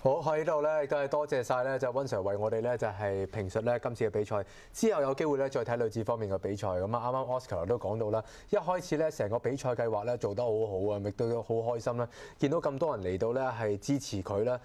好喺度咧，亦都係多謝晒咧，就溫 Sir 為我哋咧就係評述咧今次嘅比賽。之後有機會咧再睇女子方面嘅比賽。咁啊，啱啱 Oscar 都講到啦，一開始咧成個比賽計劃咧做得好好啊，亦都好開心啦。見到咁多人嚟到咧係支持佢啦。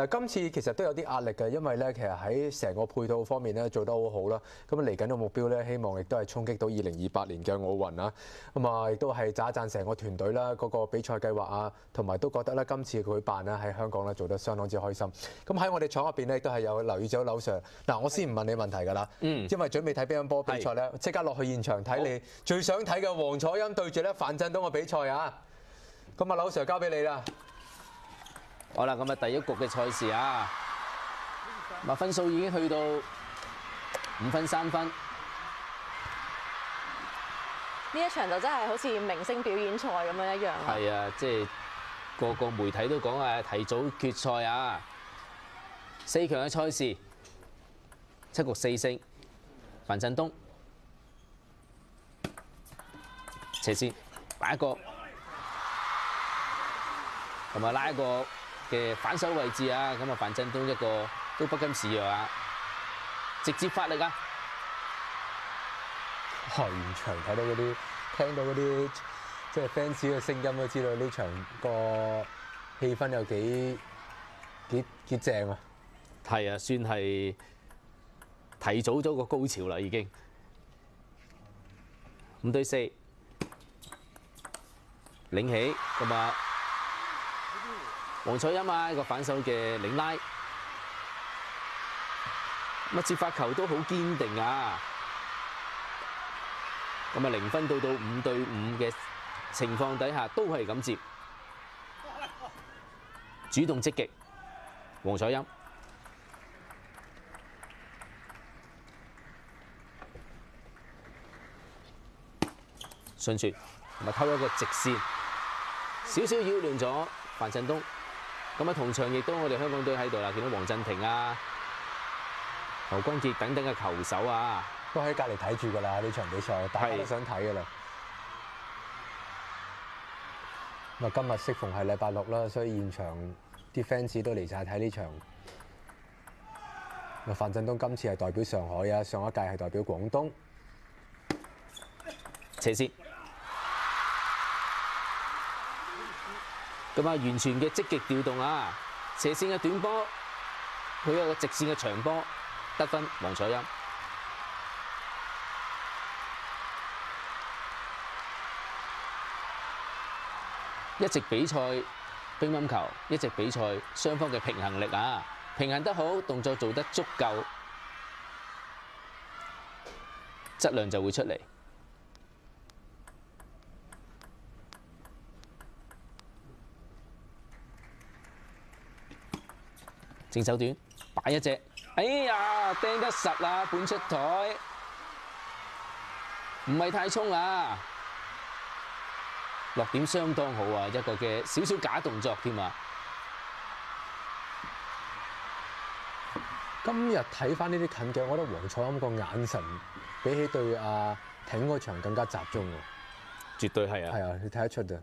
今次其實都有啲壓力嘅，因為咧其實喺成個配套方面咧做得好好啦。咁嚟緊嘅目標咧，希望亦都係衝擊到2028年嘅奧運啊。咁啊，亦都係讚一讚成個團隊啦，嗰個比賽計劃啊，同埋都覺得咧今次佢辦咧喺香港咧做得相當之開心。咁喺我哋廠入邊咧，都係有留意咗劉 Sir。嗱，我先唔問你問題㗎啦，因為準備睇乒乓波比賽咧，即刻落去現場睇你最想睇嘅黃楚欽對住咧樊振東嘅比賽啊！咁啊，劉 Sir 交俾你啦。好啦，咁啊第一局嘅賽事啊，咁啊分數已經去到5分3分。呢一場就真係好似明星表演賽咁樣一樣。係啊，即係個媒體都講啊，提早決賽啊，4強嘅賽事7局4勝，樊振東斜線擺一個，同埋拉一個嘅反手位置啊，咁啊樊振東一個都不甘示弱啊，直接發力啊！現場睇到嗰啲，聽到嗰啲即係 fans 嘅聲音都知道呢場個氣氛有幾正啊！係啊，算係提早咗個高潮啦，已經5對4，領起咁啊，黃楚欽啊一個反手嘅領拉，咁啊接發球都好堅定啊！咁啊0分到5對5嘅情況底下，都係咁接，主動積極，黃楚欽順傳，同埋偷一個直線，少少擾亂咗樊振東。咁啊同場亦都我哋香港隊喺度啦，見到黃鎮廷啊、侯君傑等等嘅球手啊。都喺隔離睇住㗎啦，呢場比賽大家都想睇㗎啦。咁啊，今日適逢係禮拜6啦，所以現場啲 fans 都嚟晒睇呢場。咁啊，樊振東今次係代表上海啊，上一屆係代表廣東。斜線，咁啊完全嘅積極調動啊！斜線嘅短波，佢有個直線嘅長波，得分黃楚欽。一直比賽乒乓球，一直比賽雙方嘅平衡力啊，平衡得好，動作做得足夠，質量就會出嚟。正手短，擺一隻，哎呀，掟得實啦，半出台，唔係太衝啊！落點相當好啊，一個嘅少少假動作添啊！今日睇翻呢啲近鏡，我覺得黃楚欽個眼神比起對阿挺嗰場更加集中喎。絕對係啊！係啊，你睇得出嘅。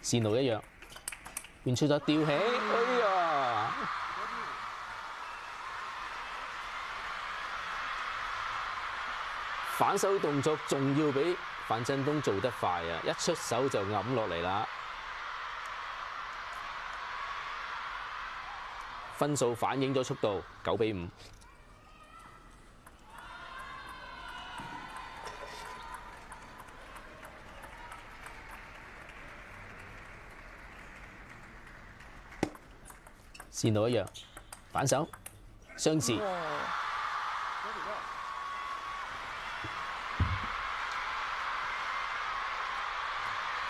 線路一樣，變出咗吊起，哎呀！反手動作仲要比樊振東做得快啊！一出手就揞落嚟啦。分數反映咗速度，9比5。線路一樣，反手相持。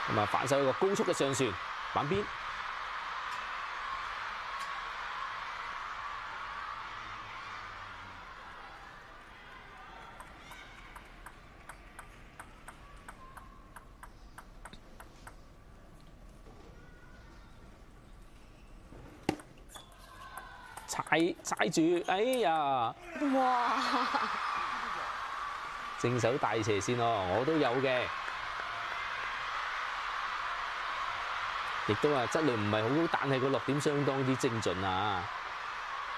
咁啊，反手一個高速嘅上旋，板邊。踩住，哎呀！哇！正手大斜線咯，我都有嘅。亦都係質量唔係好高，但係個落點相當之精準啊！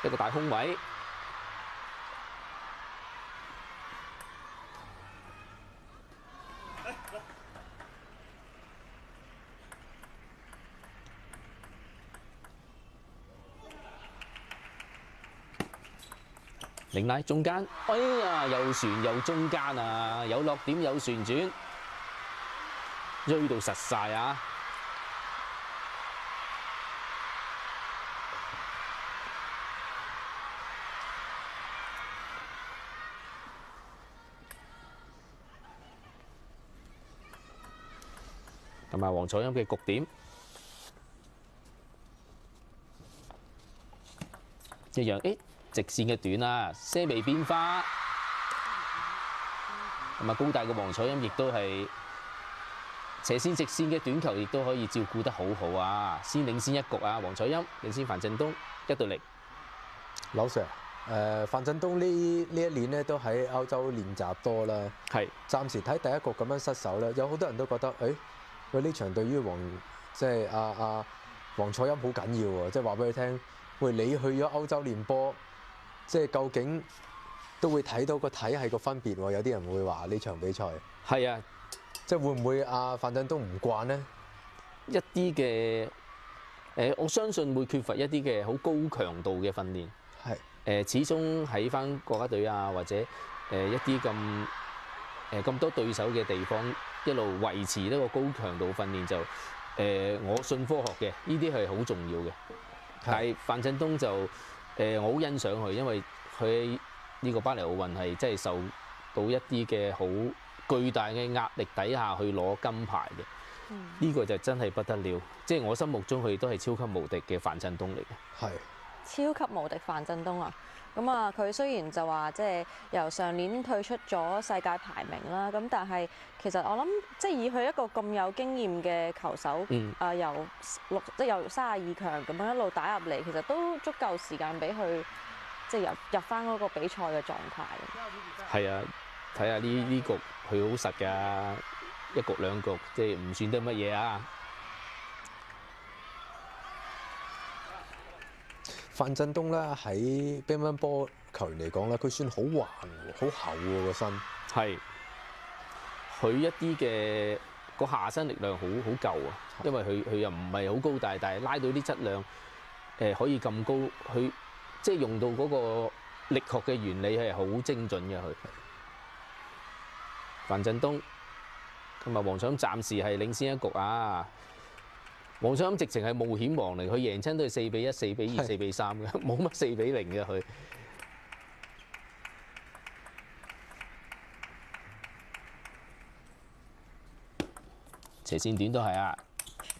一個大空位，另拉中間，哎呀，又旋又中間啊！有落點有旋轉，追到實晒啊！同埋黃楚欽嘅局點一樣，直線嘅短啊，些微變化。同埋高大嘅黃楚欽亦都係斜線直線嘅短球，亦都可以照顧得好好啊！先領先一局啊，黃楚欽領先樊振東1-0。劉 Sir，樊振東呢一年咧都喺歐洲練習多啦。係暫時睇第一局咁樣失手咧，有好多人都覺得，喂呢場對於黃楚欽好緊要喎，即係話俾佢聽，喂你去咗歐洲練波，即係究竟都會睇到個體系個分別喎。有啲人會話呢場比賽係啊，即係會唔會樊振東唔慣呢？一啲嘅我相信會缺乏一啲嘅好高強度嘅訓練。係始終喺翻國家隊啊，或者一啲咁多對手嘅地方，一路維持呢個高強度訓練就我信科學嘅，呢啲係好重要嘅。但係樊振東就我好欣賞佢，因為佢呢個巴黎奧運係真係受到一啲嘅好巨大嘅壓力底下去攞金牌嘅。呢個就真係不得了，即係我心目中佢都係超級無敵嘅樊振東嚟嘅。係超級無敵樊振東啊！咁啊，佢雖然就話即係由上年退出咗世界排名啦，咁但係其實我諗即係以佢一個咁有經驗嘅球手，由32強咁樣一路打入嚟，其實都足夠時間俾佢即係入翻嗰個比賽嘅狀態。係啊，睇下呢局佢好實㗎，一局兩局即係唔算得乜嘢啊！樊振東咧喺乒乓波球員嚟講咧，佢算好橫喎，好厚喎個身。係，佢一啲嘅個下身力量好夠啊，因為佢又唔係好高大，但係拉到啲質量可以咁高，佢即係用到嗰個力學嘅原理係好精準嘅佢。樊振東同埋黃楚欽暫時係領先一局啊！黃楚欽直情係冒險王嚟，佢贏親都係4-1、4-2、4-3嘅，冇乜4-0嘅佢。斜線短都係啊，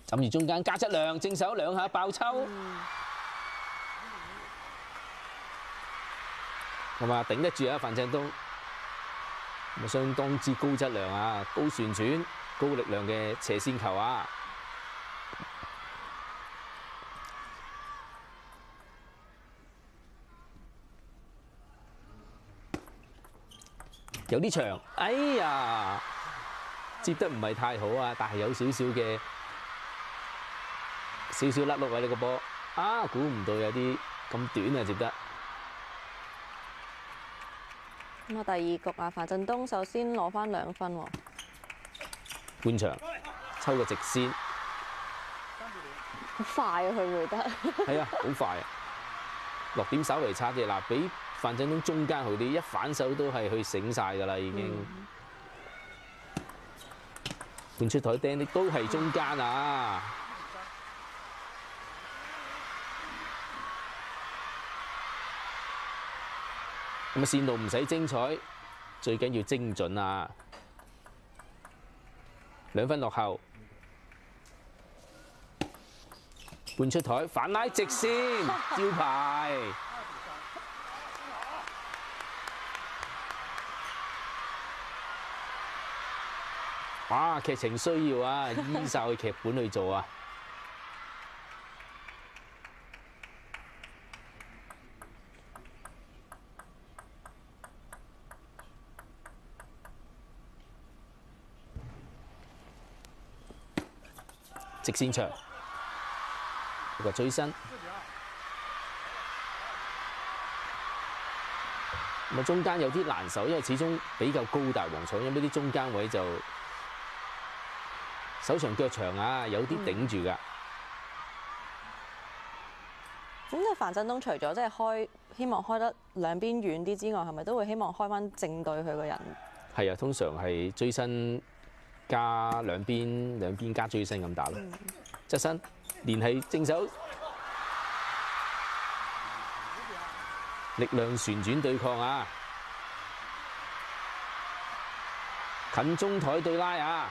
枕住中間加質量，正手兩下爆抽，係嘛頂得住啊樊振東，咁啊相當之高質量啊，高旋轉、高力量嘅斜線球啊！有啲長，哎呀，接得唔係太好啊，但係有少少甩碌啊呢個波，啊估唔到有啲咁短啊接得。咁啊，第二局啊，樊振東首先攞翻2分喎。半場抽個直線，好快啊佢回得。係啊，好快啊！落點稍微差啲，嗱比樊振東中間好啲，一反手都係去醒晒㗎啦已經。半出台釘啲都係中間啊！咁啊線路唔使精彩，最緊要精準啊！2分落後，半出台反拉直線招牌。哇！劇情需要啊，依晒佢劇本去做啊！直線長，一個追身。咁啊，中間有啲難守，因為始終比較高大，黃彩欣呢啲中間位就手長腳長啊，有啲頂住㗎。咁即係樊振東除咗即係希望開得兩邊遠啲之外，係咪都會希望開翻正對佢個人？係啊，通常係追身加兩邊加追身咁打咯。側身連係正手，力量旋轉對抗啊！近中台對拉啊！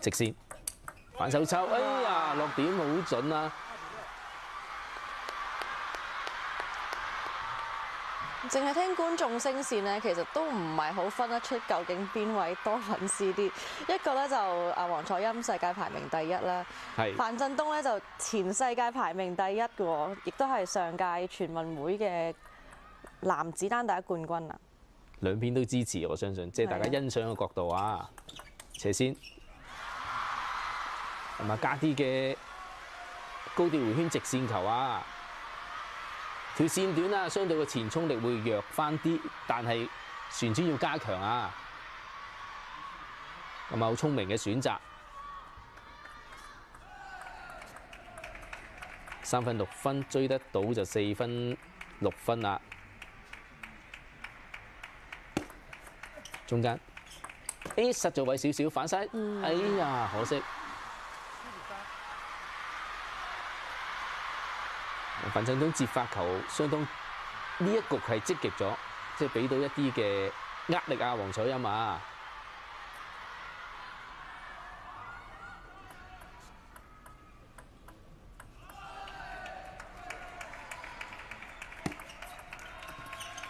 直線反手抽，哎呀，落點好準啊！淨係聽觀眾聲線咧，其實都唔係好分得出究竟邊位多粉絲啲。一個咧就阿黃彩欣世界排名第一啦，係樊振東咧就前世界排名第一嘅喎，亦都係上屆全運會嘅男子單打冠軍啊！兩邊都支持，我相信，即係大家欣賞嘅角度啊，斜線。同埋加啲嘅高調回圈直線球啊，條線短啊，相對個前衝力會弱翻啲，但係旋轉要加強啊。咁啊，好聰明嘅選擇，3分6分追得到就4分6分啦。中間，失咗位少少，反晒，哎呀，可惜。樊振東接發球相當呢一局係積極咗，即係俾到一啲嘅壓力啊，黃彩欣啊。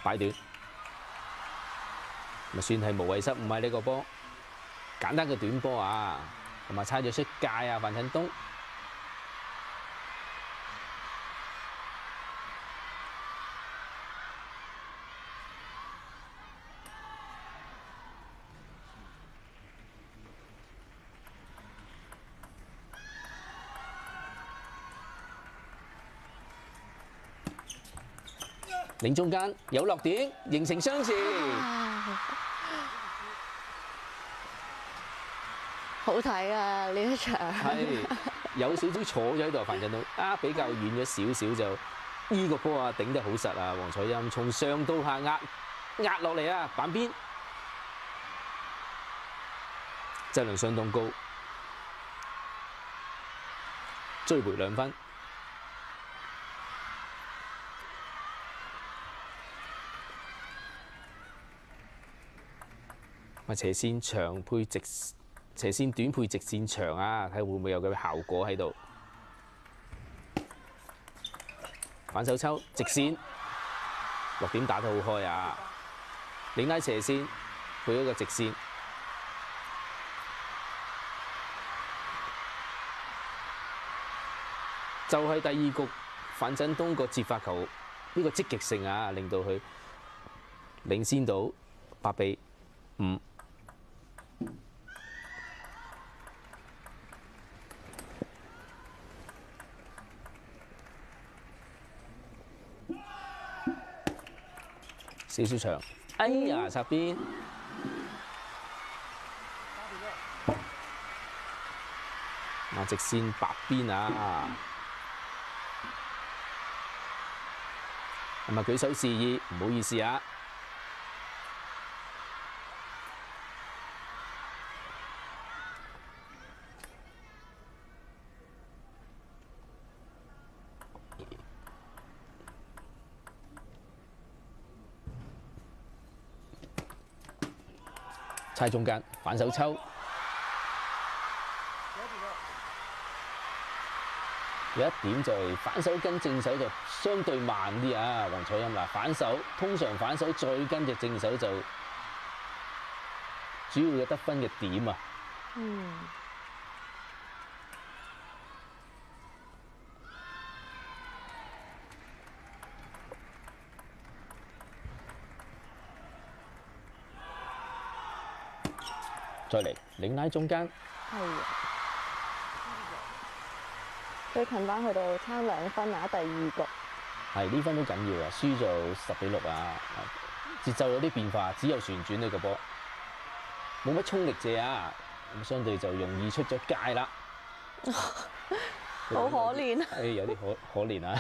擺短，咪算係無謂失誤啊！呢個波簡單嘅短波啊，同埋猜咗出界啊，樊振東。領中間有落點，形成相持。好睇啊！呢一場係有少少坐咗喺度，樊振東啊比較遠咗少少就呢個波啊頂得好實啊！黃彩欣從上到下壓落嚟啊，板邊質量相當高，追回2分。斜線長配直，斜線短配直線長啊！睇會唔會有佢效果喺度？反手抽直線，落點打得好開啊！領拉斜線配一個直線，就係第二局樊振東個接發球呢個積極性啊，令到佢領先到8-5。少少長，哎呀，側邊直線白邊啊！係咪舉手示意？唔好意思啊！猜中間反手抽，有一點就係反手跟正手就相對慢啲啊！黃彩欣嗱，反手通常反手再跟隻正手就主要嘅得分嘅點啊。再嚟領拉中間，係啊，最近翻去到差2分啊，第二局。係呢分都緊要啊！輸就10-6啊，節奏有啲變化，只有旋轉呢個波，冇乜衝力借啊，咁相對就容易出咗界啦。好可憐啊！誒，有啲可憐啊！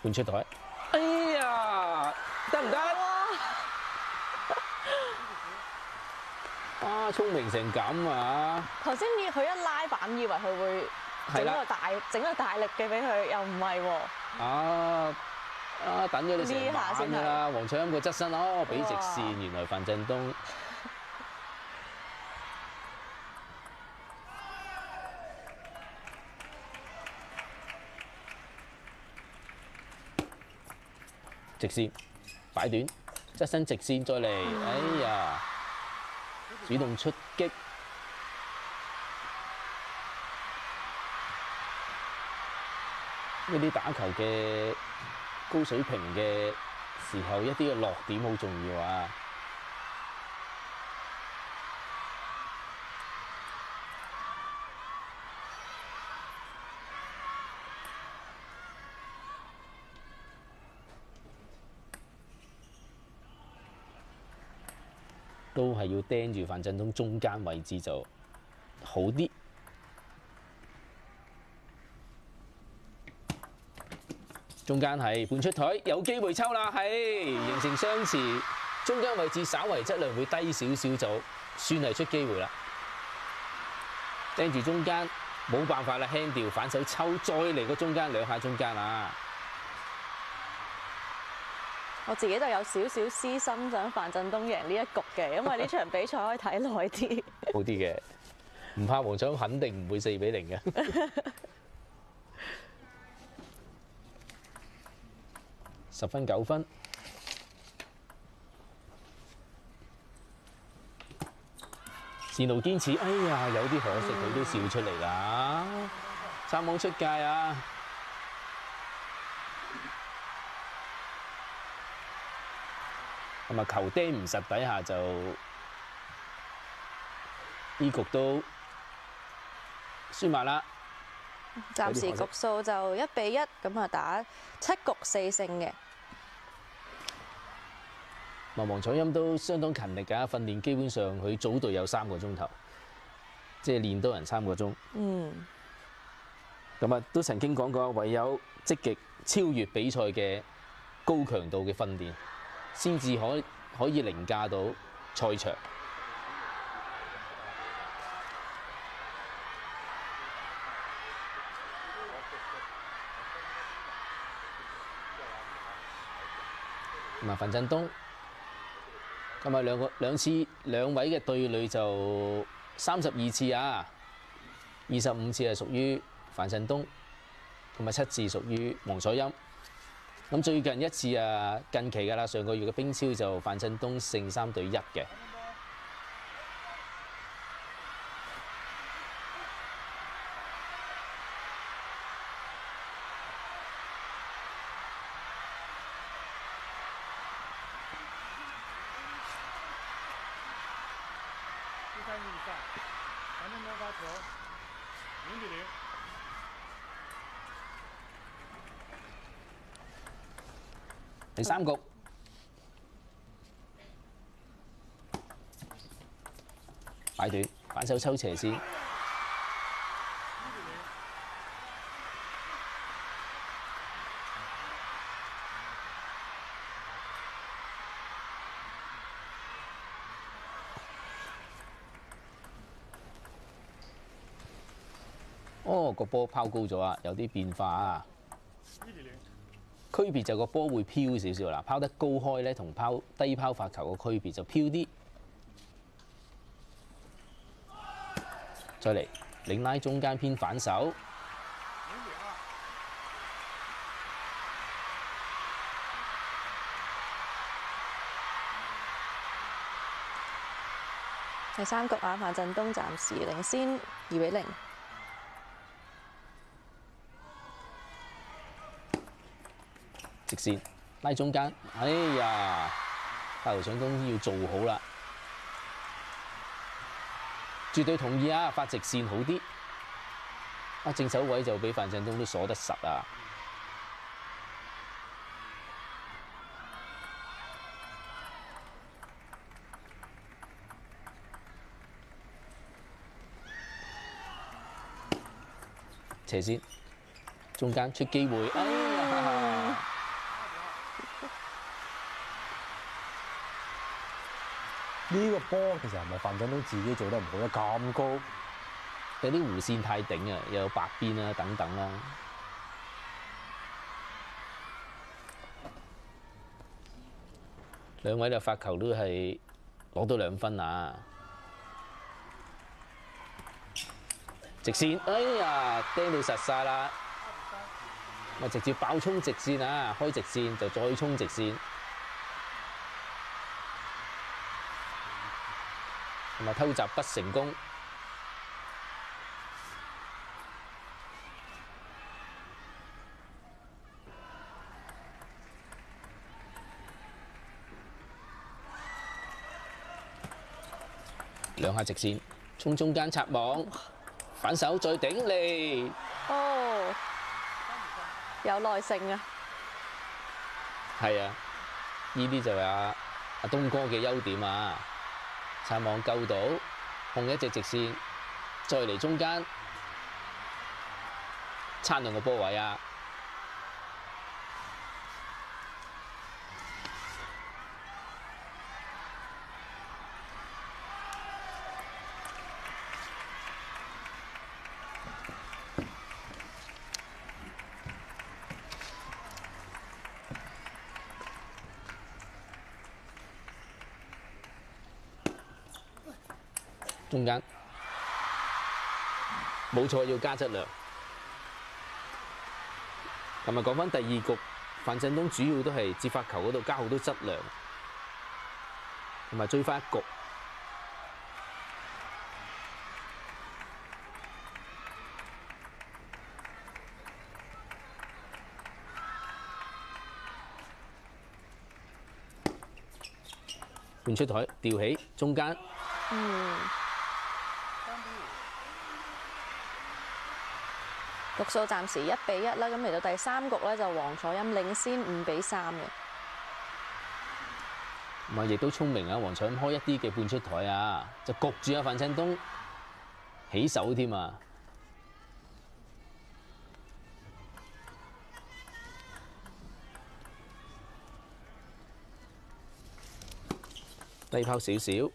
換出台，哎呀，得唔得？啊，聰明成咁啊！頭先佢一拉板，以為佢會整個大力嘅俾佢，又唔係喎。等咗你成晚㗎啦！黃彩欽個側身俾直線，哇原來范振東直線擺短，側身直線再嚟，哎呀！主動出擊，呢啲打球嘅高水平嘅時候，一啲嘅落點好重要啊！都係要盯住范振東中間位置就好啲。中間係半出台，有機會抽啦，係形成相持。中間位置稍為質量會低少少，就算係出機會啦。盯住中間，冇辦法啦，輕調反手抽，再嚟個中間2下中間啊！我自己就有少少私心想范振東贏呢一局嘅，因為呢場比賽可以睇耐啲。好啲嘅，唔怕黃彩欽肯定唔會4-0嘅。10分9分，線路堅持，哎呀，有啲可惜，佢都笑出嚟啦，3網出界啊！咁啊，球釘唔實底下就呢局都輸埋啦。暫時局數就1-1，咁啊打7局4勝嘅。黃彩欽都相當勤力㗎，訓練基本上佢組隊有3個鐘頭，即係練多人3個鐘。咁啊，都曾經講過，唯有積極超越比賽嘅高強度嘅訓練，先至可以凌駕到賽場。咁啊，范振東咁啊兩位嘅對壘就32次啊，25次係屬於范振東，同埋7次屬於黃彩欽。咁最近一次啊，近期㗎啦，上個月嘅冰超就范振東勝3-1嘅。第3局，擺短，反手抽斜線。哦，個波拋高咗啊，有啲變化啊。區別就個波會飄少少啦，拋得高開咧，同低拋發球個區別就飄啲。再嚟領拉中間偏反手，第3局啊，范振東暫時領先2-0。直線拉中間，哎呀，發球上攻要做好啦，絕對同意啊！發直線好啲，啊正手位就俾范振東都鎖得實啊！斜線中間出機會，哎呀！呢個波其實係咪范振東自己做得唔好咧？咁高，有啲弧線太頂啊，又有白邊啊等等啦。兩位嘅發球都係攞到2分啊！直線，哎呀，釘到實晒啦！咪直接爆衝直線啊！開直線就再衝直線，同埋偷襲不成功。兩下直線，衝中間插網，反手再頂嚟。哦，有耐性啊！係啊，呢啲就係阿東哥嘅優點啊！插網救到，控一隻直線，再嚟中間，撐兩個波位啊！中間冇錯，要加質量。咁啊，講翻第2局，范振東主要都係接發球嗰度加好多質量，同埋追翻1局。換出台，吊起中間。局數暫時1-1啦，咁嚟到第3局咧就黃楚欽領先5-3嘅。咁啊，亦都聰明啊！黃楚欽開一啲嘅半出台啊，就焗住阿范振東起手添啊！低拋少少，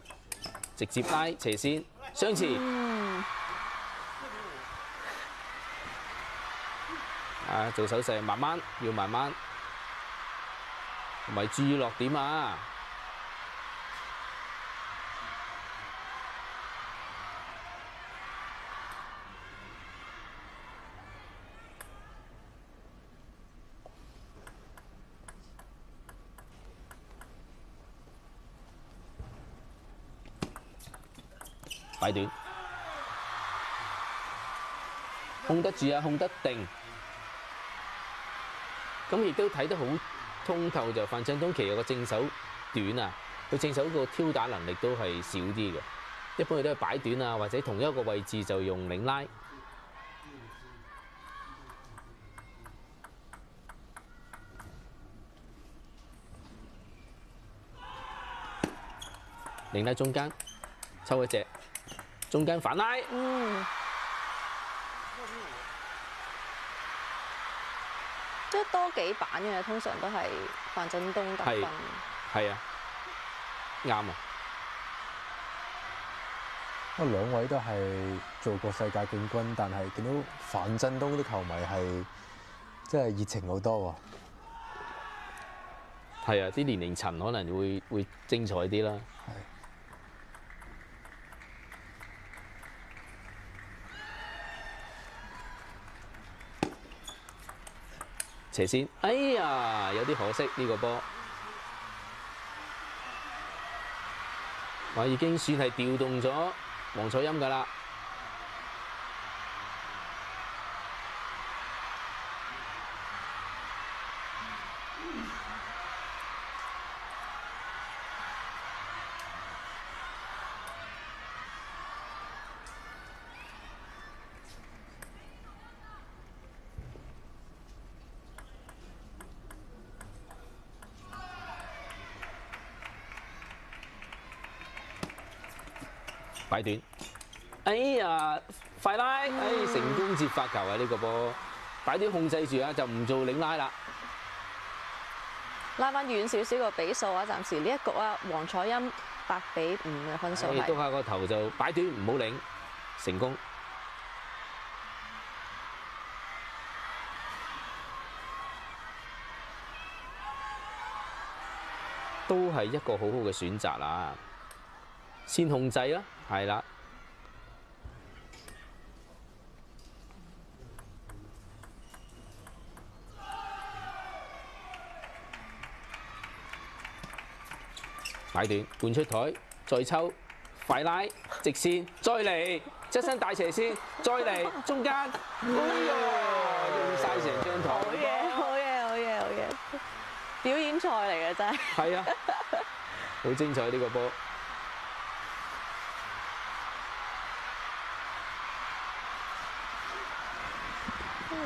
直接拉斜線雙持。啊，做手勢慢慢，要慢慢，同埋注意落點啊！擺短，控得住啊，控得定。咁亦都睇得好通透，就范振東其實個正手短啊，佢正手個挑打能力都係少啲嘅。一般佢都係擺短啊，或者同一個位置就用領拉。領拉中間，抽一隻，中間反拉。即係多幾板嘅，通常都係范振東得分。係啊，啱啊！兩位都係做過世界冠軍，但係見到范振東啲球迷係真係熱情好多喎。係啊，啲年齡層可能會精彩啲啦。斜線，哎呀，有啲可惜呢個波。我已經算係調動咗黃楚欽㗎啦。擺短。哎呀，快拉！哎，成功接發球啊！呢個波擺短控制住啊，就唔做領拉啦。拉翻遠少少個比數啊！暫時呢一局啊，黃彩欣8-5嘅分數係。篤下個頭就擺短，唔好領，成功。都係一個好好嘅選擇啦。先控制啦，係啦。擺短，換出台，再抽，快拉，直線，再嚟，側身大斜線，再嚟，中間，哎呀，用晒成張台。好嘢，好嘢，好嘢，好嘢！表演賽嚟嘅真係。係啊，好精彩呢個波。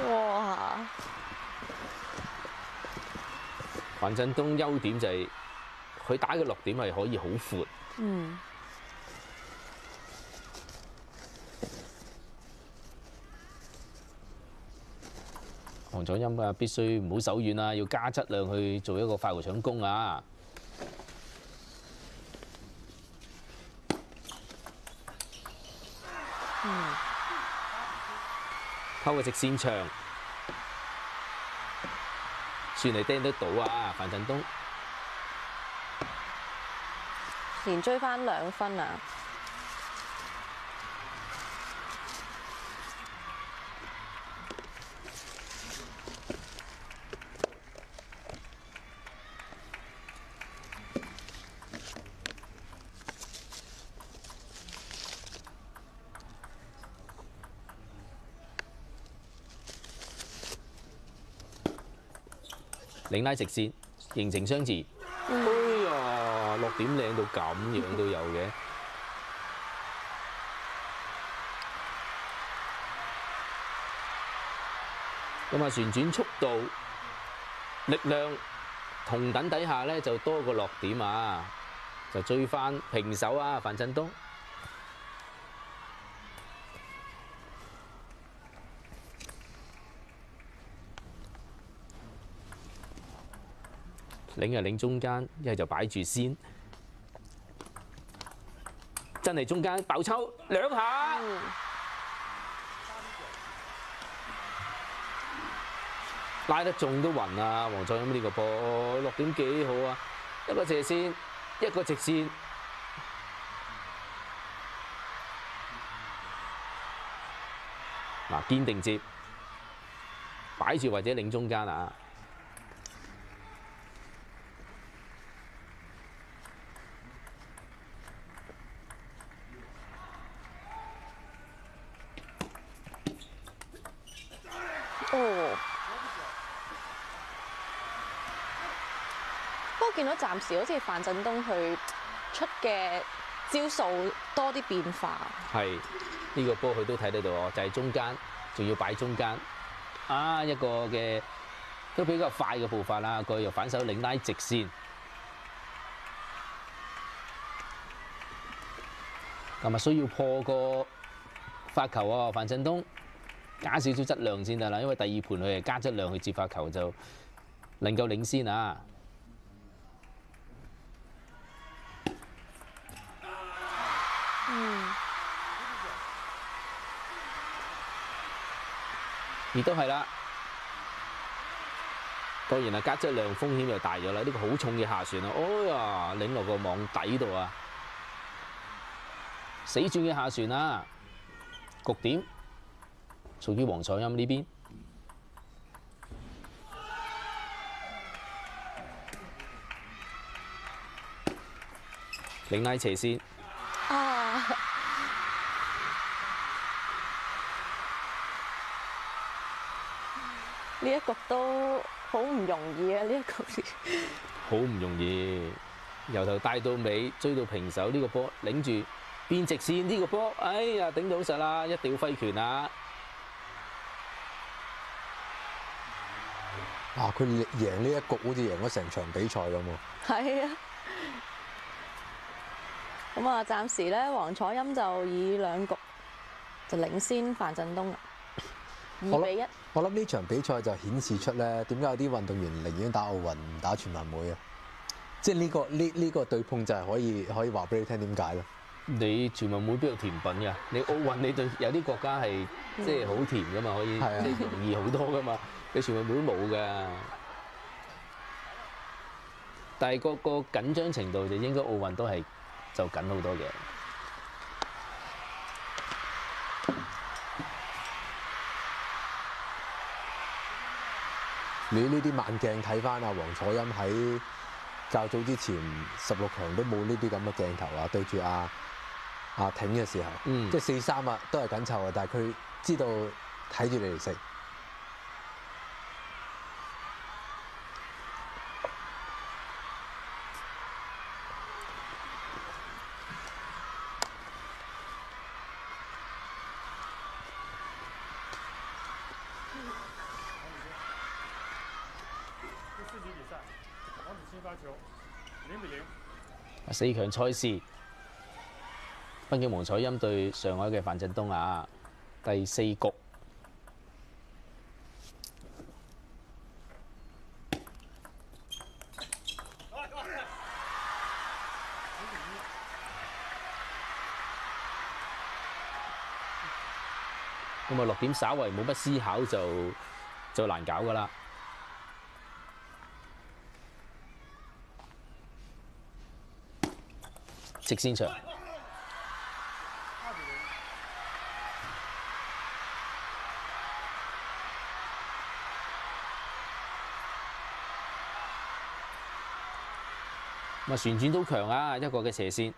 哇！樊振東優點就係佢打嘅落點係可以好闊。嗯。黃彩欣啊，必須唔好手軟啊，要加質量去做一個快活搶攻啊！偷個直線長，算係釘得到啊！樊振東連追翻2分啊！領拉直線，形成相持。哎呀，落點靚到咁樣都有嘅。咁啊，旋轉速度、力量同等底下咧，就多個落點啊，就追翻平手啊，樊振東。領就領中間，一係就擺住先，真係中間爆抽2下，拉得中都暈啊！黃彩欣呢個波落點幾好啊！一個斜線，一個直線，嗱堅定接，擺住或者領中間啊！哦，不過見到暫時好似樊振東佢出嘅招數多啲變化。係呢個波佢都睇得到哦，就係中間，仲要擺中間啊！一個嘅都比較快嘅步伐啦，佢又反手領拉直線，咁啊需要破個發球啊！樊振東加少少質量先得啦，因為第2盤佢係加質量去接發球就能夠領先啊！亦都係啦，當然啦，加質量風險又大咗啦。呢個好重嘅下旋啊！哎呀，領落個網底度啊，死轉嘅下旋啊，局點屬於黃彩欣呢邊。領拉斜線啊！呢一局都好唔容易啊！呢一局好唔容易，由頭帶到尾追到平手，呢個波領住變直線，呢個波，哎呀頂到好實啦，一定要揮拳啊！啊！佢贏呢一局好似贏咗成場比賽咁喎。係啊！咁啊，暫時咧黃楚欽就以2局就領先范振東啦，2-1。我諗呢場比賽就顯示出咧點解有啲運動員寧願打奧運唔打全運會啊！即係呢個對碰就係可以話俾你聽點解咯。你全運會邊有甜品㗎？你奧運你對有啲國家係即係好甜㗎嘛，可以即係容易好多㗎嘛。你全運會冇㗎，但係個緊張程度就應該奧運都係就緊好多嘅。你呢啲慢鏡睇翻阿黃楚欽喺較早之前16強都冇呢啲咁嘅鏡頭啊，對住阿挺嘅時候，即係4-3啊，都係緊湊啊，但係佢知道睇住你嚟食。4強賽事，北京黃楚欽對上海嘅范振東啊，第4局。咁啊，落點稍為冇乜思考就難搞㗎啦。直線場，咁啊旋轉都強啊，一個嘅斜線，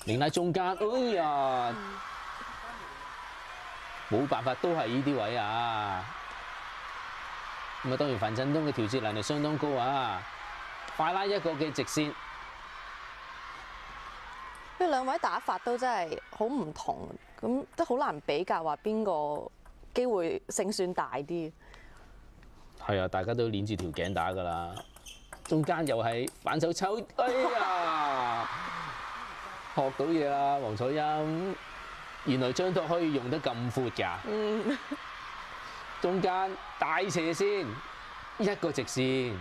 擰喺中間，哎呀，冇辦法，都係呢啲位啊！咁啊，當然范振東嘅調節能力相當高啊！快拉一個嘅直線，呢兩位打法都真係好唔同，咁都好難比較話邊個機會勝算大啲。係啊，大家都捏住條頸打㗎啦。中間又係反手抽，哎呀，學到嘢啦，黃楚欽。原來張拓可以用得咁闊㗎。中間大斜線，一個直線，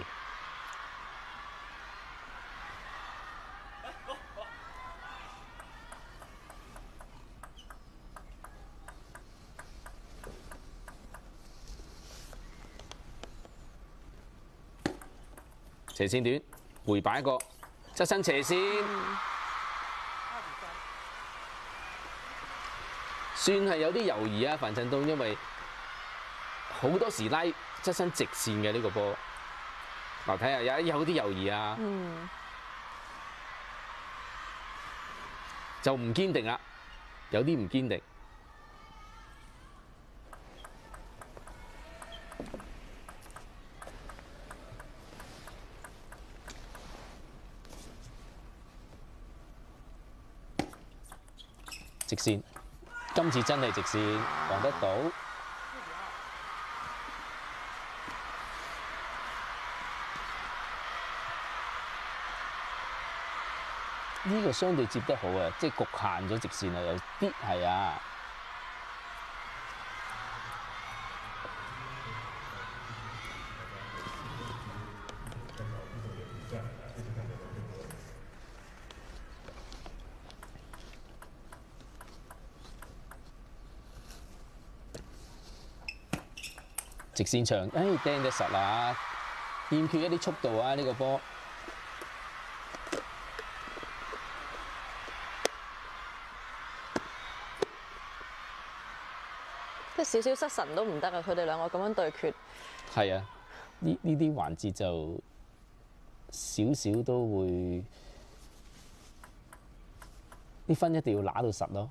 斜線短，回擺一個側身斜線，算係有啲猶豫啊，范振東，因為好多時拉側身直線嘅呢個波，嗱睇下有啲猶豫啊，就唔堅定啦，有啲唔堅定。直線，今次真係直線，防得到。呢個相對接得好啊，即係局限咗直線啊，有啲係啊。直線場，掟得實啦，欠缺一啲速度啊！呢個波。即係少少失神都唔得啊！佢哋兩個咁樣對決。係啊，呢啲環節就少少都會啲分一定要揦到實咯。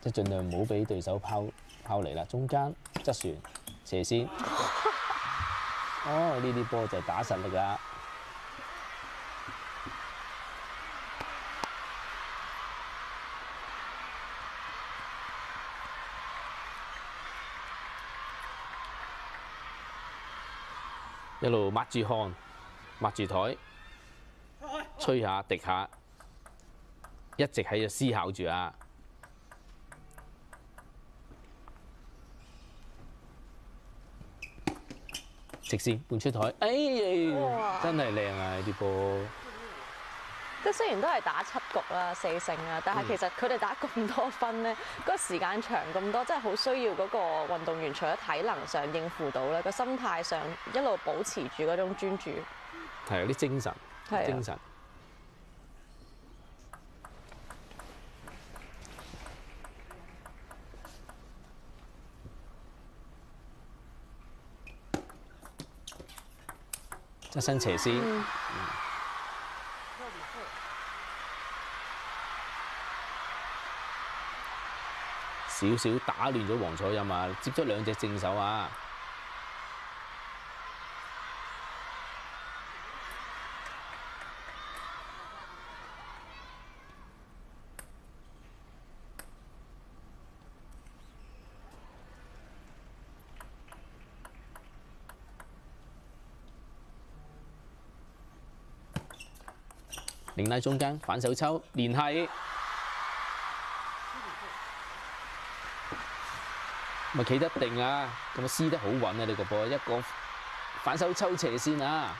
即係盡量唔好俾對手拋嚟啦。中間側旋斜線，呢啲波就打實力㗎。一路抹住汗，抹住台，吹下滴下，一直喺度思考住啊！直線半出台，哎呀，真係靚啊！呢啲波，即係雖然都係打7局啦，4勝啊，但係其實佢哋打咁多分咧，嗰個時間長咁多，真係好需要嗰個運動員除咗體能上應付到咧，個心態上一路保持住嗰種專注。係有啲精神，係啊精神。側身斜線，少少打亂咗黃楚蔭啊！接咗2隻正手啊！擰拉中間反手抽，連係咪企得定啊？咁啊撕得好穩啊！呢個波一個反手抽斜線啊！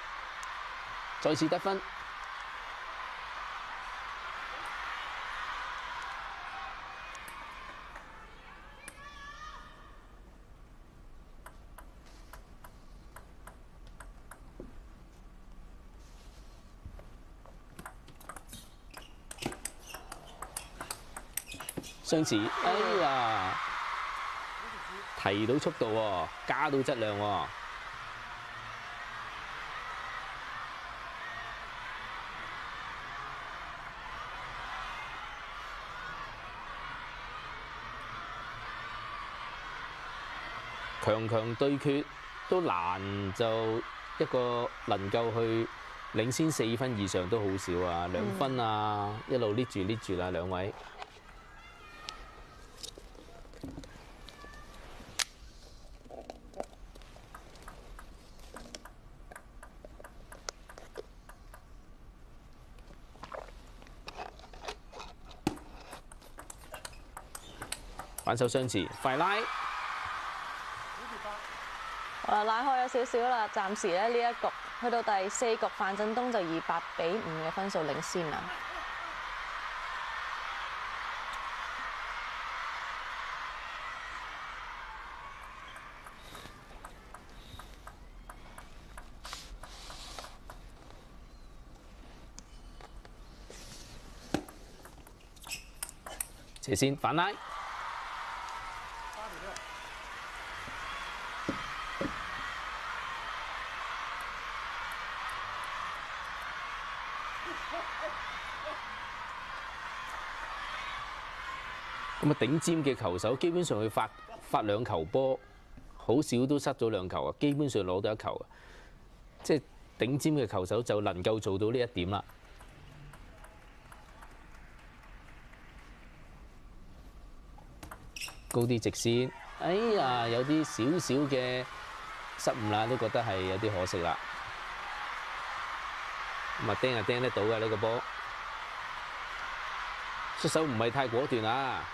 再次得分。相似，哎呀，提到速度喎，加到質量喎。強對決都難，就一個能夠去領先4分以上都好少啊，2分啊，一路捏住啦，兩位。反手相持，快拉！拉開咗少少啦，暫時咧呢一局去到第4局，范振東就以8-5嘅分數領先啦。斜線反拉。咁啊，頂尖嘅球手基本上佢發2球波，好少都失咗2球啊，基本上攞到1球啊，即係頂尖嘅球手就能夠做到呢一點啦。高啲直線，哎呀，有啲少少嘅失誤啦，都覺得係有啲可惜啦。咁啊，釘得到嘅呢個波，出手唔係太果斷啊。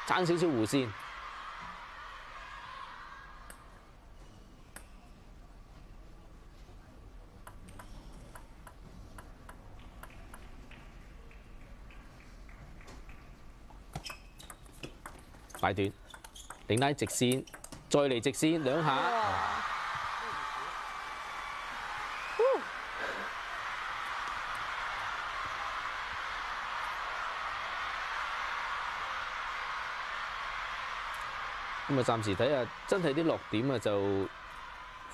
爭少少弧線，快斷，頂拉直線，再嚟直線2下。咁啊，暫時睇下，真係啲落點啊，就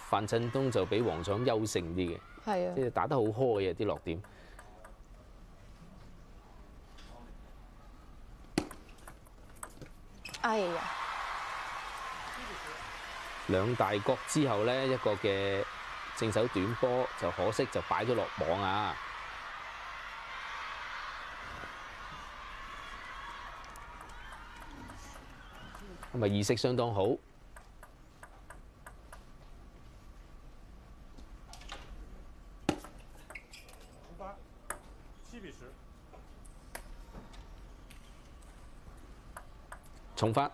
范振東就比黃楚優勝啲嘅，係啊，即係打得好開啊啲落點。哎呀2大角之後咧，一個嘅正手短波就可惜就擺咗落網啊！咁啊，意識相當好。重發，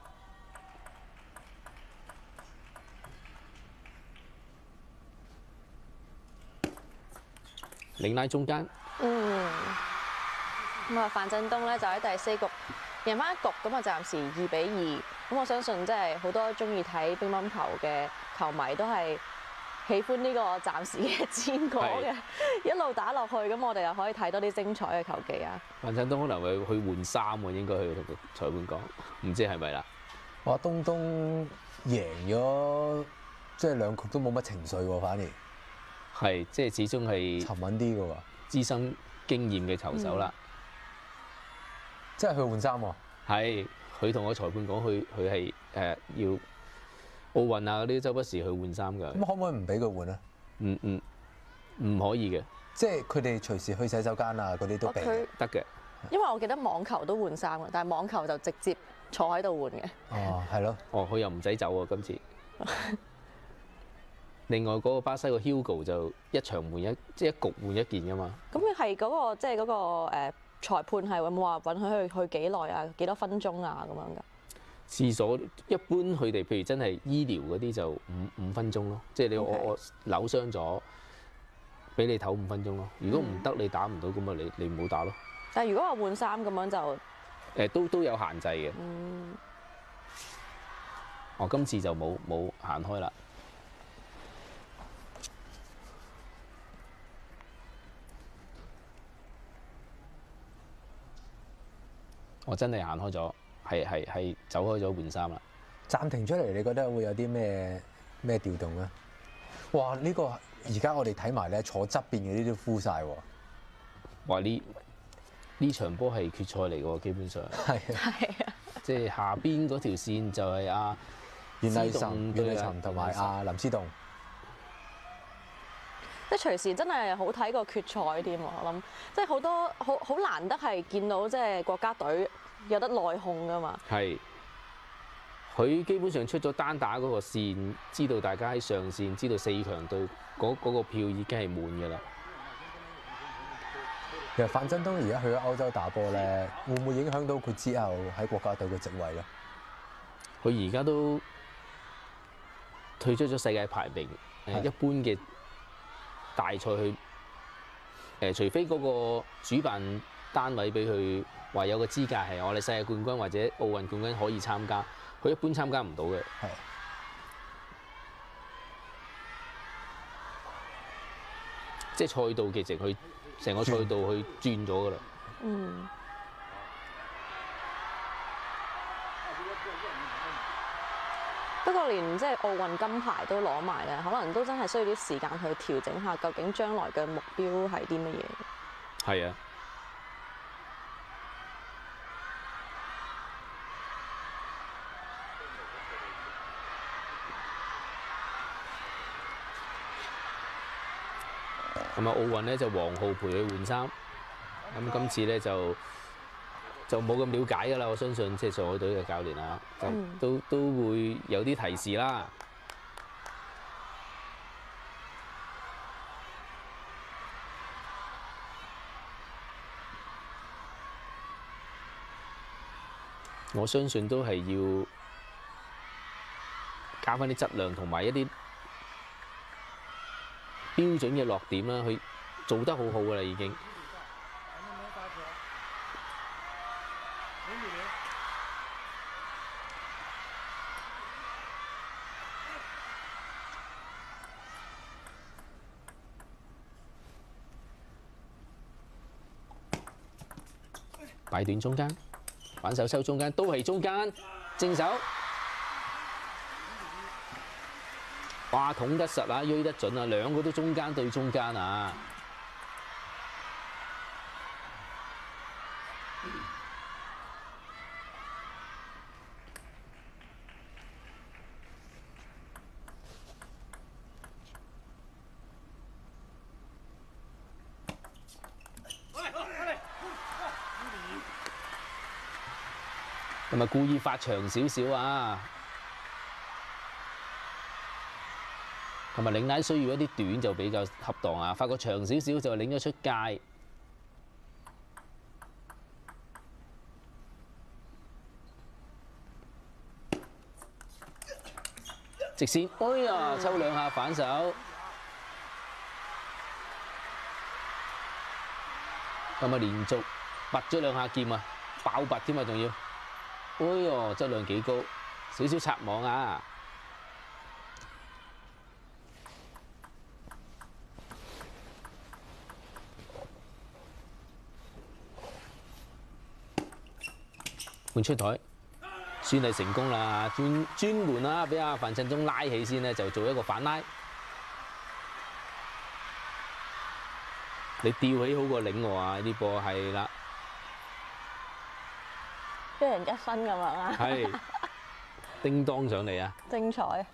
領拉中間，咁啊，范振東咧就喺第4局贏翻一局，咁啊暫時2-2。咁我相信即係好多中意睇乒乓球嘅球迷都係喜歡呢個暫時嘅戰果嘅，一路打落去，咁我哋又可以睇多啲精彩嘅球技啊！范振東可能會去換衫喎，應該去同裁判講，唔知係咪啦？哇，東東贏咗，即係2局都冇乜情緒喎，反而係，即係始終係沉穩啲嘅喎，資深經驗嘅球手啦。即係去換衫喎。係，佢同個裁判講，佢係要奧運啊嗰啲周不時去換衫㗎。咁可唔可以唔俾佢換啊？唔可以嘅，即係佢哋隨時去洗手間啊嗰啲都俾嘅。得嘅。因為我記得網球都換衫嘅，但係網球就直接坐喺度換嘅。哦，係咯。哦，佢又唔使走喎今次。另外嗰個巴西個 Hugo 就一場換一，即係一局換一件㗎嘛。咁係嗰個即係嗰個裁判係有冇話允許佢去幾耐啊？幾多分鐘啊？咁樣㗎？廁所一般佢哋譬如真係醫療嗰啲就五分鐘咯，即係你我扭傷咗，俾你唞5分鐘咯。如果唔得你打唔到咁啊，你唔好打咯。但係如果話換衫咁樣就都有限制嘅。我今次就冇行開啦。我真係行開咗，係走開咗換衫啦。暫停出嚟，你覺得會有啲咩調動咧？哇！呢個而家我哋睇埋咧，坐側邊嗰啲都敷晒喎。話呢場波係決賽嚟嘅喎，基本上係啊，即係下邊嗰條線就係袁麗岑同埋林思棟。即係隨時真係好睇過決賽添喎，我諗即係好多好難得係見到即係國家隊有得內訌㗎嘛。係，佢基本上出咗單打嗰個線，知道大家喺上線，知道4強隊嗰個票已經係滿㗎啦。其實范振東而家去咗歐洲打波咧，會唔會影響到佢之後喺國家隊嘅席位咧？佢而家都退出咗世界排名一般嘅大賽去除非嗰個主辦單位俾佢話有個資格係我哋世界冠軍或者奧運冠軍可以參加，佢一般參加唔到嘅。係。即係賽道其實佢成個賽道去轉咗㗎啦。不過連即係奧運金牌都攞埋咧，可能都真係需要啲時間去調整下，究竟將來嘅目標係啲乜嘢？係啊。咁啊，奧運咧就黃浩陪佢換衫，咁今次咧就冇咁了解㗎啦。我相信即係上海隊嘅教練啊，都會有啲提示啦。我相信都係要加返啲質量同埋一啲標準嘅落點啦，佢做得好好㗎啦已經。擺短中間，反手收中間，都係中間，正手。哇！捅得實啊，鋥得準啊，兩個都中間對中間啊！係咪故意發長少少啊？同埋領帶需要一啲短就比較恰當啊，發個長少少就領咗出界。直線，哎呀，抽兩下反手，咁啊連續拔咗兩下劍啊，爆拔添啊，仲要，哎呦，質量幾高，少少擦網啊！換出台，算係成功啦，專門啦，俾阿范振東拉起先咧，就做一個反拉。你吊起好過領我啊！呢波係啦，一人一身咁樣啊！係叮當上嚟啊！精彩。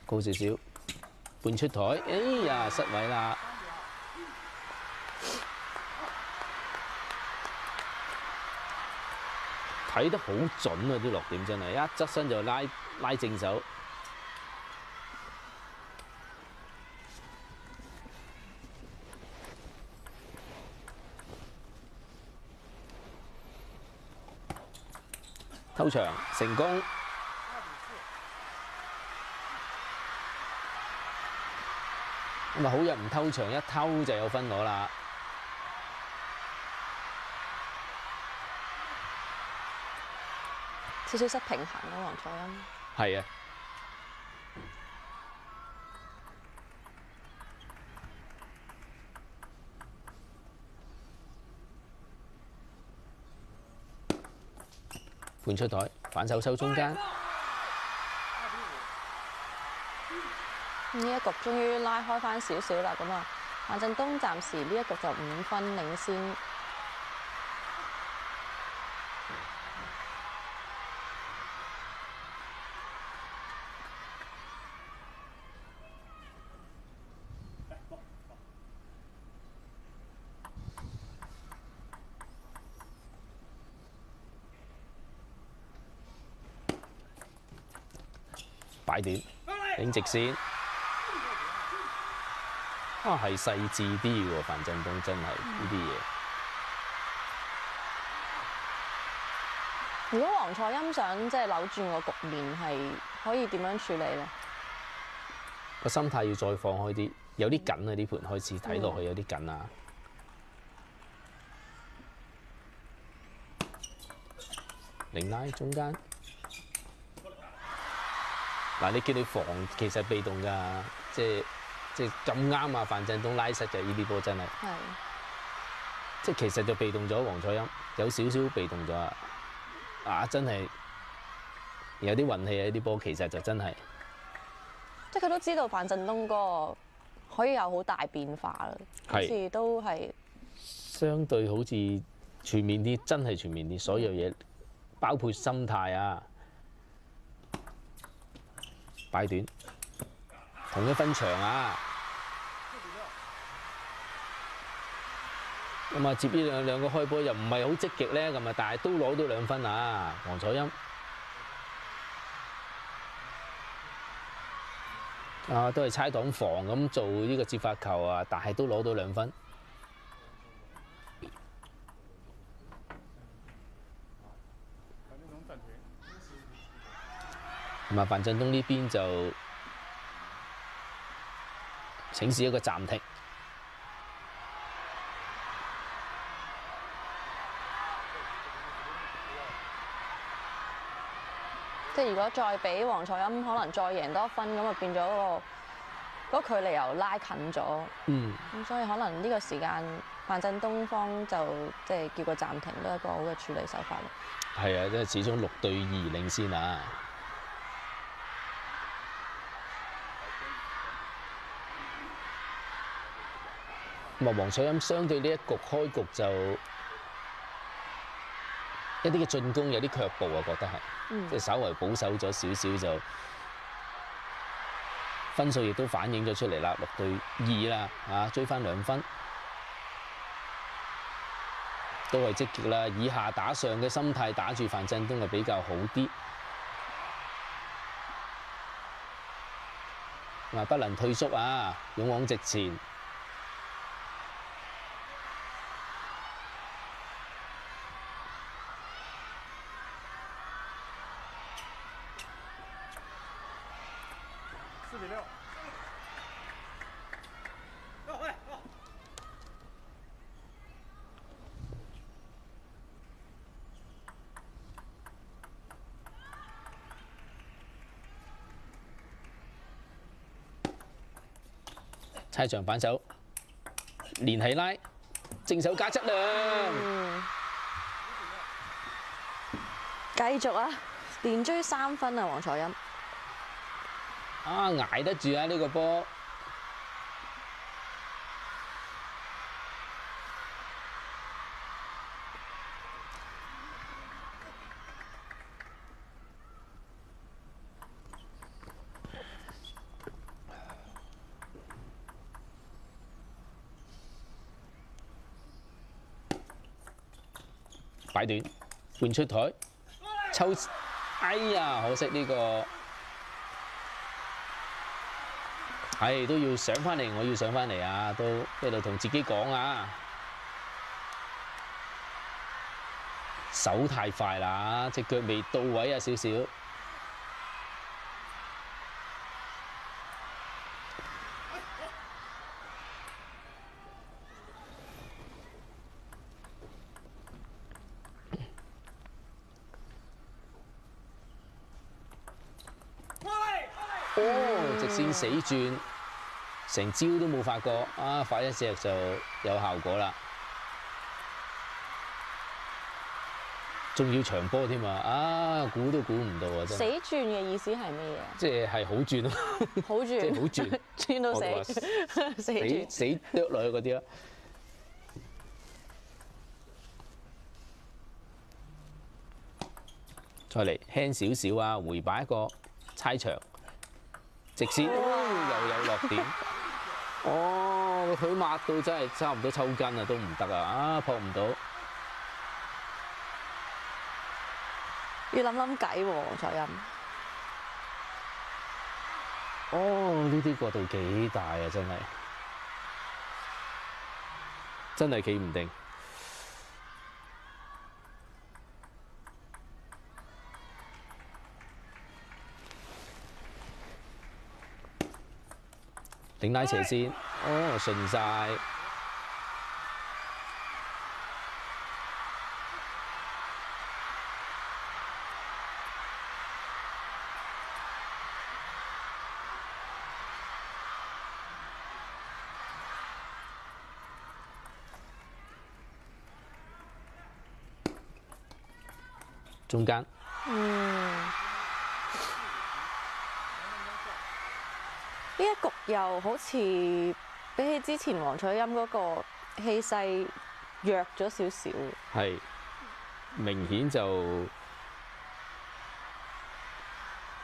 高少少，半出台，哎呀，失位啦！睇得好準啊！啲落點真係一側身就拉正手，偷場成功。咁啊，好人唔偷場，一偷就有分攞啦。少少失平衡啊，黃楚欽。係啊，換出台，反手抽中間。呢一局終於拉開翻少少啦，咁啊，范振東暫時呢一局就5分領先。擺短，頂直線，啊係細緻啲喎，范振東真係呢啲嘢。如果黃楚欽想即係扭轉個局面，係可以點樣處理咧？個心態要再放開啲，有啲緊啊！呢盤開始睇落去有啲緊啊！零拉中間。嗱，你叫你防，其實被動㗎，即係咁啱啊！范振東拉失嘅呢啲波真係，即係其實就被動咗黃楚欽，有少少被動咗啊！真係有啲運氣啊！呢啲波其實就真係，即係佢都知道范振東嗰個可以有好大變化啦，好似都係相對好似全面啲，真係全面啲，所有嘢包括心態啊。擺短，同一分場啊！咁啊，接呢兩個開波又唔係好積極咧，咁啊，但係都攞到2分啊！黃楚欽啊，都係猜擋防咁做呢個接發球啊，但係都攞到2分。咁啊，范振東呢邊就請示一個暫停。即係如果再俾黃楚欽可能再贏多1分，咁啊變咗嗰個距離又拉近咗。咁所以可能呢個時間范振東方就即係叫個暫停都係一個好嘅處理手法咯。係啊，即係始終6對2領先啊！咁啊，黃楚欽相對呢一局開局就一啲嘅進攻有啲卻步啊，覺得係，即係稍為保守咗少少就分數亦都反映咗出嚟啦，6對2啦，啊追翻2分，都係積極啦，以下打上嘅心態打住范振東係比較好啲，咁啊不能退縮啊，勇往直前。猜場反手，連起拉，正手加質量。繼續啊，連追3分啊，黃楚欽。啊，捱得住啊呢個波。擺短，換出台，抽，哎呀，可惜呢個，係都要上翻嚟，我要上翻嚟啊！都一路同自己講啊，手太快啦，隻腳未到位啊少少。哦，直線死轉，成招都冇發覺啊！發一隻就有效果啦，仲要長波添啊！啊，估都估唔到啊！真死係轉嘅意思係乜嘢？即係好轉咯，好轉，即係好轉，轉到我話死，死轉。死啄落去嗰啲啦。再嚟輕少少啊，回擺一個猜場。直線，又有落點。哦，個腿抹到真係差唔多抽筋啊，都唔得啊！啊，撲唔到。要諗計喎，黃楚欽。哦，呢啲角度幾大啊！真係企唔定。頂拉斜線，哦，順晒。中間。呢一局又好似比起之前黃楚欽嗰個氣勢弱咗少少。係明顯就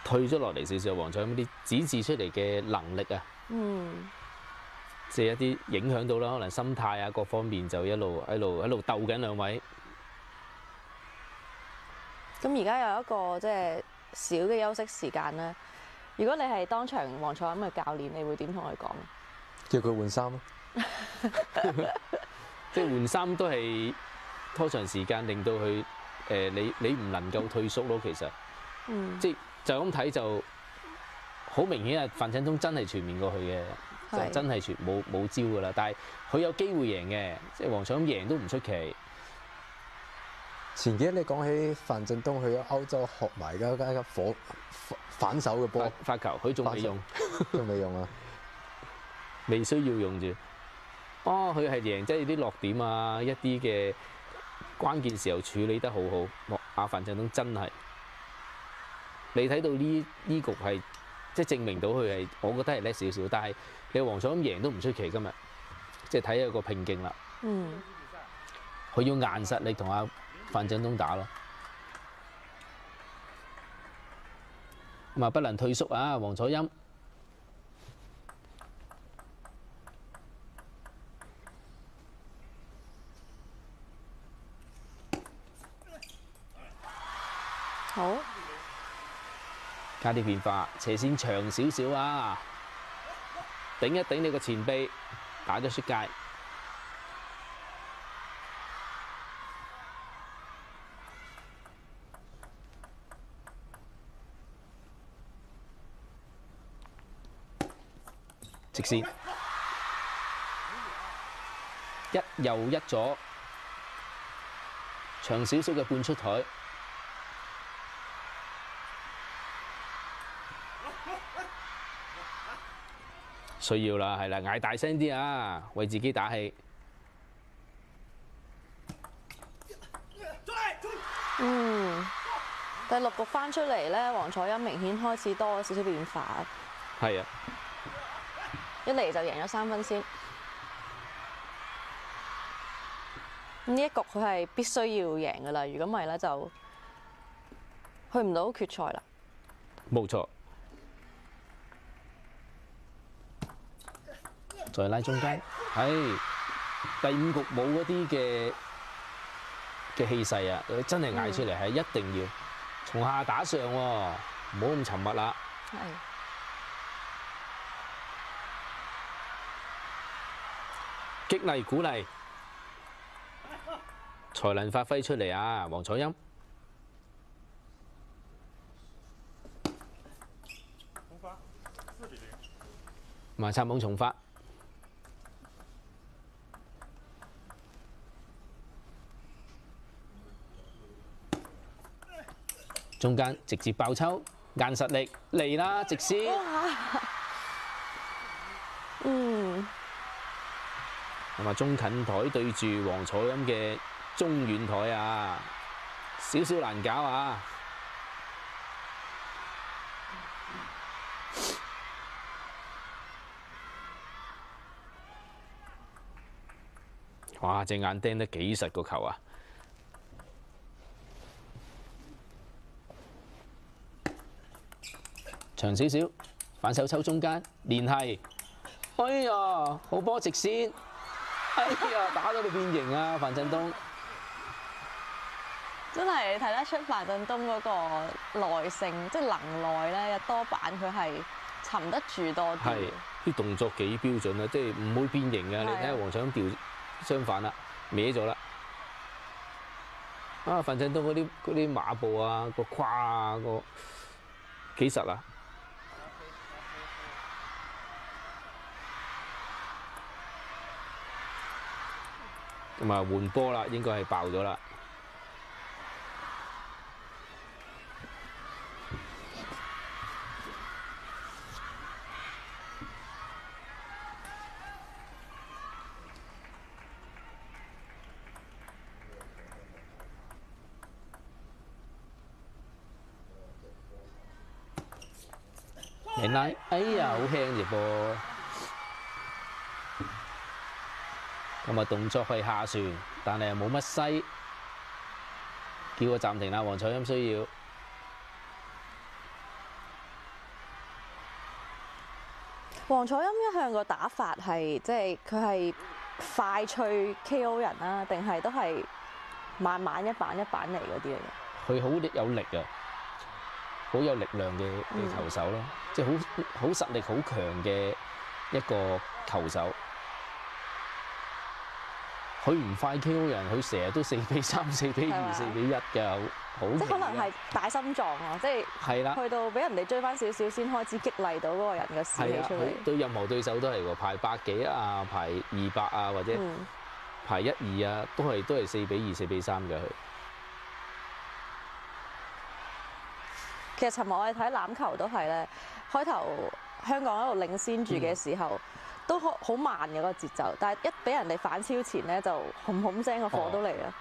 退咗落嚟少少，黃楚欽啲展示出嚟嘅能力啊，即係一啲影響到啦，可能心態啊各方面就一路鬥緊兩位。咁而家有一個即係少嘅休息時間咧。如果你係當場黃楚欽嘅教練，你會點同佢講？叫佢換衫咯。即係換衫都係拖長時間，令到佢你唔能夠退縮咯。其實，即係就咁睇就好明顯啊！范振東真係全面過去嘅，就真係冇招㗎啦。但係佢有機會贏嘅，即係黃楚欽贏都唔出奇。前幾日你講起范振東去咗歐洲學埋嗰間反手嘅波發球，佢仲未用，仲未用啊，未需要用住。哦，佢係贏，即係啲落點啊，一啲嘅關鍵時候處理得好好。阿范振東真係，你睇到呢局係即係證明到佢係，我覺得係叻少少。但係你黃楚欽贏都唔出奇今日，即係睇下個拼勁啦。佢要硬實力同阿范振東打咯。咁啊，不能退縮啊，黃楚欽。好，加啲變化，斜線長少少啊，頂一頂你個前臂，打咗出界。直線，一右一左，長少少嘅半出台。需要啦，係啦，嗌大聲啲啊，為自己打氣。第六局翻出嚟咧，黃楚欽明顯開始多咗少少變化，係啊，一嚟就贏咗3分先。呢一局佢係必須要贏噶啦，如果唔係咧就去唔到決賽啦。冇錯。再拉中間，係第5局冇嗰啲嘅氣勢啊！佢真係嗌出嚟係一定要從下打上喎，唔好咁沉默啦。係。激勵鼓勵，才能發揮出嚟啊！黃楚欽。埋插網重發。中間直接爆抽，硬實力嚟啦，直線。咁啊，中近台對住黃楚欽嘅中遠台啊，少少難搞啊！哇！隻眼盯得幾實個球啊！長少少，反手抽中間，連係，哎呀，好波直線，哎呀，打到你變形啊！范振東真係睇得出范振東嗰個耐性，即係能耐咧，多板佢係沉得住多啲。係啲動作幾標準啊，即係唔會變形啊！你睇下黃楚欽調相反啦，歪咗啦。啊，范振東嗰啲馬步啊，個胯啊，個幾實啊！咁啊，換波啦，應該係爆咗啦。連拉，哎呀，好輕隻波。咁啊，動作係下旋，但係又冇乜西，叫個暫停啦。黃楚欽需要黃楚欽一向個打法係即係佢係快脆 KO 人啦，定係都係慢慢一板一板嚟嗰啲嚟嘅？佢好有力啊，好有力量嘅球手咯，即係好實力好強嘅一個球手。佢唔快 KO 人，佢成日都4比3、4比2、4比1嘅，好即係可能係大心臟啊！即係去到俾人哋追翻少少先開始激勵到嗰個人嘅士氣出嚟。佢對任何對手都係喎，排100幾啊，排200啊，或者排1、2啊，都係4比2、4比3嘅佢。其實尋日我哋睇欖球都係咧，開頭香港一路領先住嘅時候。都好慢嘅嗰個節奏，但係一俾人哋反超前咧，就轟轟聲個火都嚟啦。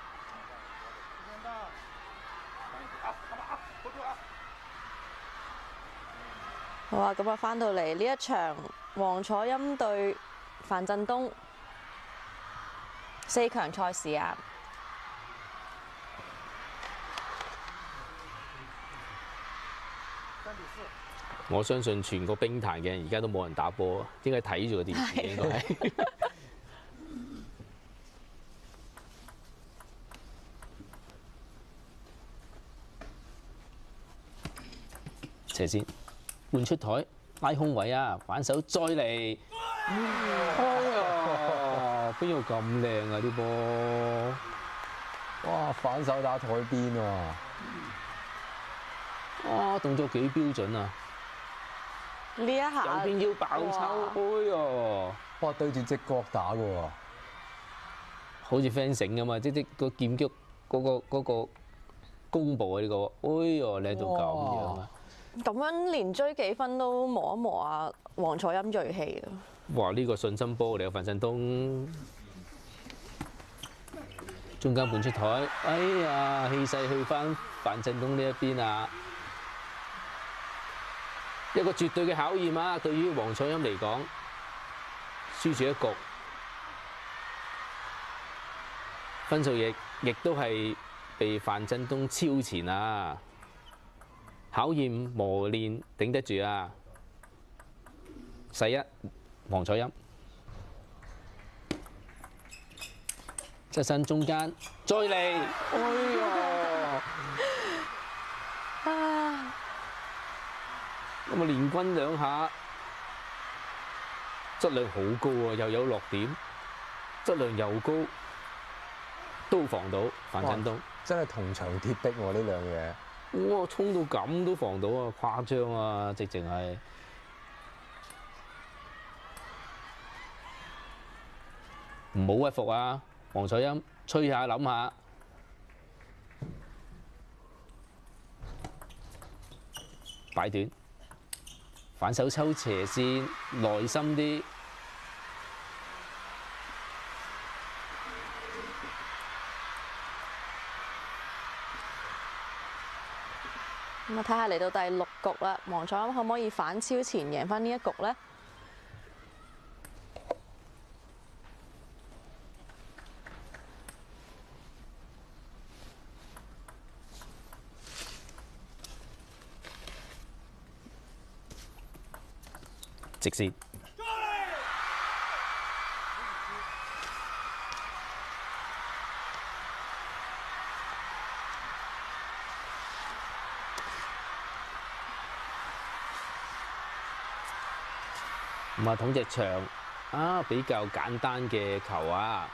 好啊，咁啊翻到嚟呢一場黃楚欽對范振東4強賽事啊！我相信全個冰壇嘅人而家都冇人打波，應該睇住個電視應該係。斜線換出台拉空位啊，反手再嚟。哎呀，邊有咁靚啊啲波？哇！反手打台邊喎。哇！動作幾標準啊！呢一下右邊腰爆抽，哎呀！哇，對住直角打嘅喎，好似 fencing 咁啊！即個劍擊嗰個弓步啊呢個，哎呀靚到咁樣啊！咁樣連追幾分都磨一磨啊，黃楚欽鋭氣啊！哇！呢個信心波嚟啊，范振東中間半出台，哎呀，氣勢去翻范振東呢一邊啊！一個絕對嘅考驗啊，對於黃楚欽嚟講，輸住一局，分數亦都係被范振東超前啊！考驗磨練頂得住啊！世一黃楚欽側身中間再嚟，哎呀！咁啊連軍兩下，質量好高啊，又有落點，質量又高，都防到范振東。真係銅牆鐵壁喎呢兩嘢。哇！衝到咁都防到啊，誇張啊，直情係。唔好屈服啊，黃楚欽，吹下諗下，擺短，反手抽斜線，耐心啲。咁啊，睇下嚟到第6局啦，黃楚欽可唔可以反超前贏翻呢一局呢？直線。咁啊，捅隻長啊，比較簡單嘅球啊。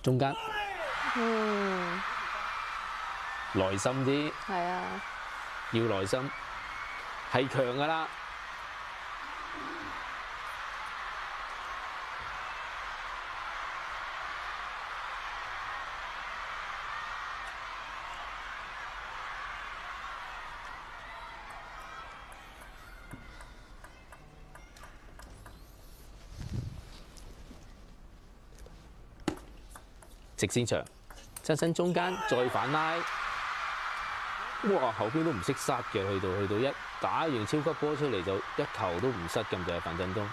中間，耐心啲，係啊，要耐心，係強㗎啦。直線長，側身中間再反拉，哇！後邊都唔識殺嘅，去到一打完超級波出嚟就一球都唔失咁就係范振東。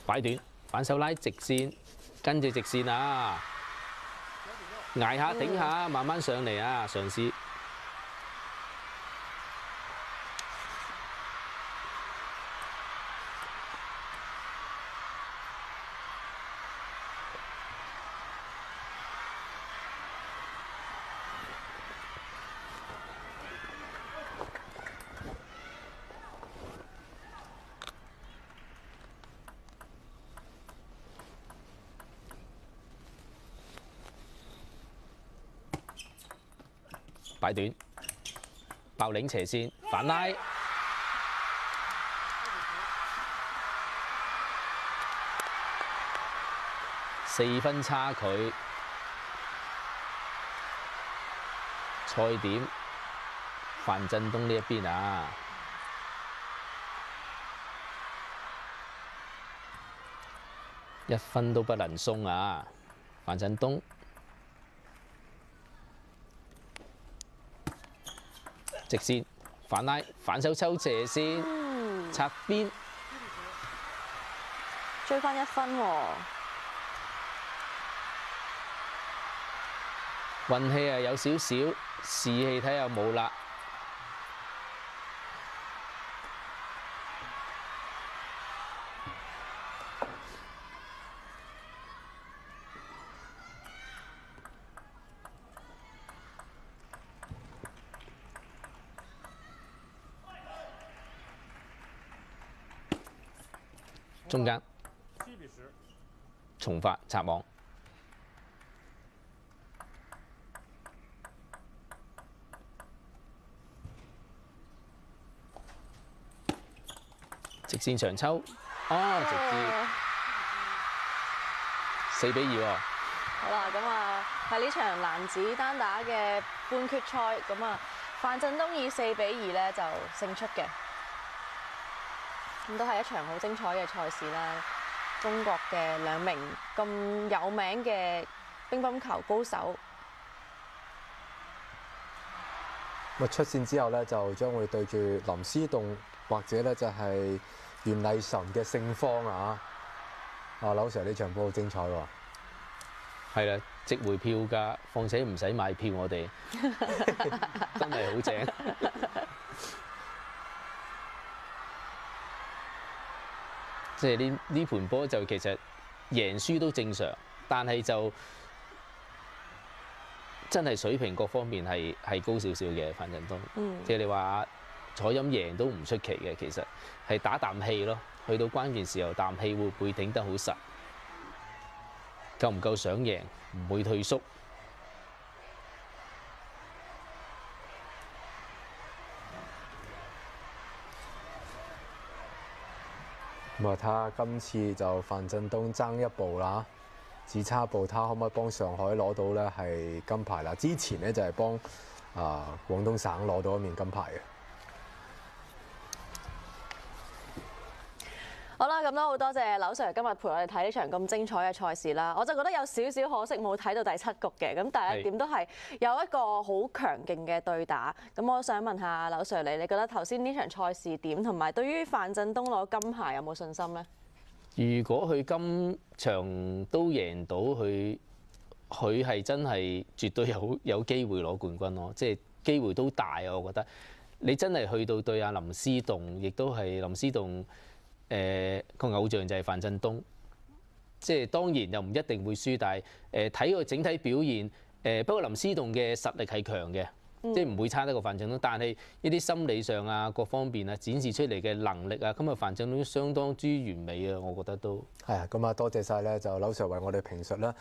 擺短，反手拉直線，跟住直線啊！捱下頂下，慢慢上嚟啊！嘗試擺短，爆領斜線，反拉，4分差距，賽點范振東呢一邊啊，1分都不能鬆啊，范振東。直線反拉，反手抽斜線，擦邊，追翻1分喎。運氣啊有少少，士氣睇下有冇啦。中間重發插網，直線長抽，直至4比2喎。好啦，咁啊喺呢場男子單打嘅半決賽，咁啊范振東以4比2咧就勝出嘅。咁都係一場好精彩嘅賽事啦！中國嘅兩名咁有名嘅乒乓球高手，咁出線之後咧，就將會對住林思棟或者咧就係袁麗岑嘅勝方啊！啊，柳 Sir 呢場波好精彩喎！係啦，值回票價，況且唔使買票，我哋真係好正。即係呢盤波就其實贏輸都正常，但係就真係水平各方面係高少少嘅范振東。即係你話彩飲贏都唔出奇嘅，其實係打啖氣咯。去到關鍵時候，啖氣會唔會頂得好實？夠唔夠想贏？唔會退縮。咁啊，睇下今次就范振東爭一步啦，只差一步，睇下可唔可以幫上海攞到咧係金牌啦。之前咧就係幫廣東省攞到一面金牌嘅。好啦，咁都好多謝柳 Sir 今日陪我哋睇呢場咁精彩嘅賽事啦。我就覺得有少少可惜冇睇到第7局嘅，咁但係點都係有一個好強勁嘅對打。咁我想問下柳 Sir 你覺得頭先呢場賽事點，同埋對於范振東攞金牌有冇信心呢？如果佢今場都贏到佢係真係絕對有機會攞冠軍咯，即係機會都大啊！我覺得你真係去到對阿林思棟，亦都係林思棟。個偶像就係范振東，即係當然又唔一定會輸，但係睇個整體表現，不過林思棟嘅實力係強嘅，即係唔會差得過范振東，但係一啲心理上啊各方面啊展示出嚟嘅能力啊，咁啊范振東相當之完美啊，我覺得都係啊，咁啊多謝晒咧，就柳 Sir 為我哋評述啦。